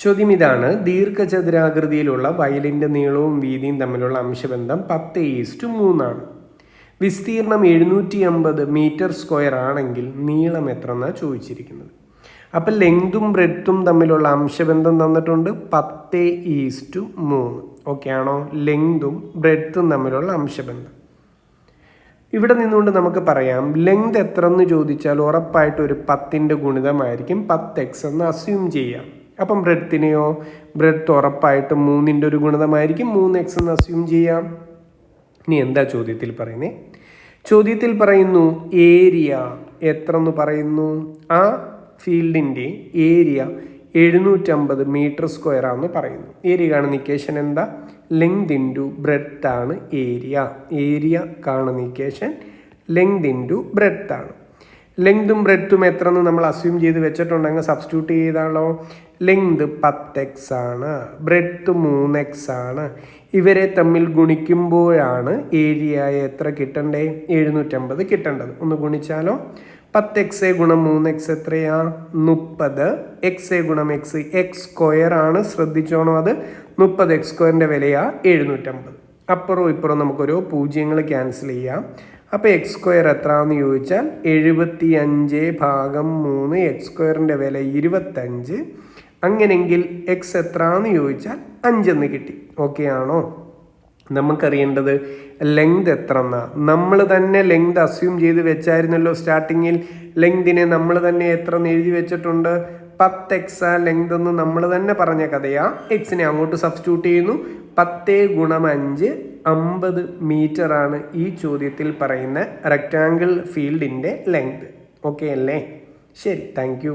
ചോദ്യം ഇതാണ്: ദീർഘചതുരാകൃതിയിലുള്ള വയലിൻ്റെ നീളവും വീതിയും തമ്മിലുള്ള അംശബന്ധം 10:3 ആണ്. വിസ്തീർണം 750 മീറ്റർ സ്ക്വയർ ആണെങ്കിൽ നീളം എത്ര എന്നാണ് ചോദിച്ചിരിക്കുന്നത്. അപ്പം ലെങ്തും ബ്രെഡ്ത്തും തമ്മിലുള്ള അംശബന്ധം തന്നിട്ടുണ്ട് 10:3. ഓക്കെ ആണോ? ലെങ്തും ബ്രെഡ്ത്തും തമ്മിലുള്ള അംശബന്ധം. ഇവിടെ നിന്നുകൊണ്ട് നമുക്ക് പറയാം, ലെങ്ത് എത്ര എന്ന് ചോദിച്ചാൽ ഉറപ്പായിട്ട് ഒരു 10ൻ്റെ ഗുണിതമായിരിക്കും 10x എന്ന് അസ്യൂം ചെയ്യാം. അപ്പം ബ്രെഡ്ത്തിനെയോ? ബ്രെഡ്ത്ത് ഉറപ്പായിട്ട് 3ൻ്റെ ഒരു ഗുണിതമായിരിക്കും 3x എന്ന് അസ്യൂം ചെയ്യാം. ഇനി എന്താ ചോദ്യത്തിൽ പറയുന്നത്? ചോദ്യത്തിൽ പറയുന്നു ഏരിയ എത്ര എന്ന് പറയുന്നു. ആ ഫീൽഡിൻ്റെ ഏരിയ 750 മീറ്റർ സ്ക്വയർ ആണെന്ന് പറയുന്നു. ഏരിയ കാണുന്ന ഇക്വേഷൻ എന്താ? ലെങ്ത് ഇൻറ്റു ബ്രെഡ്ത്ത് ആണ് ഏരിയ. ഏരിയ കാണുന്ന ഇക്വേഷൻ ലെങ്ത് ഇൻറ്റു ബ്രെഡ്ത്ത് ആണ്. ലെങ്തും ബ്രെഡ്ത്തും എത്ര എന്ന് നമ്മൾ അസ്യൂം ചെയ്ത് വെച്ചിട്ടുണ്ടെങ്കിൽ സബ്സ്റ്റിറ്റ്യൂട്ട് ചെയ്താലോ? ലെങ്ത് 10x ആണ്, ബ്രെഡ്ത്ത് 3x ആണ്. ഇവരെ തമ്മിൽ ഗുണിക്കുമ്പോഴാണ് ഏരിയ എത്ര കിട്ടണ്ടേ? 750 കിട്ടേണ്ടത്. ഒന്ന് ഗുണിച്ചാലോ? 10x ഗുണം 3x എത്രയാ? 30. x ഗുണം x സ്ക്വയർ ആണ്, ശ്രദ്ധിച്ചോണം. അത് 30x² വിലയാ 750. അപ്പുറവും ഇപ്പുറവും നമുക്കൊരു പൂജ്യങ്ങൾ ക്യാൻസൽ ചെയ്യാം. അപ്പോൾ x² എത്രയാണെന്ന് ചോദിച്ചാൽ 75/3. x² വില 25. അങ്ങനെങ്കിൽ x എത്രയാണെന്ന് ചോദിച്ചാൽ 5 എന്ന് കിട്ടി. ഓക്കെ ആണോ? നമുക്കറിയേണ്ടത് ലെങ്ത് എത്ര എന്നാ. നമ്മൾ തന്നെ ലെങ്ത് അസ്യൂം ചെയ്ത് വെച്ചായിരുന്നല്ലോ സ്റ്റാർട്ടിങ്ങിൽ. ലെങ്തിനെ നമ്മൾ തന്നെ എത്ര എന്ന് എഴുതി വെച്ചിട്ടുണ്ട്? 10x ലെങ്ത് എന്ന് നമ്മൾ തന്നെ പറഞ്ഞ കഥയാ. എക്സിനെ അങ്ങോട്ട് സബ്സ്റ്റിറ്റ്യൂട്ട് ചെയ്യുന്നു. 10 ഗുണം 5 50 മീറ്റർ ആണ് ഈ ചോദ്യത്തിൽ പറയുന്ന റെക്റ്റാങ്കിൾ ഫീൽഡിൻ്റെ ലെങ്ത്. ഓക്കെ അല്ലേ? ശരി, താങ്ക് യു.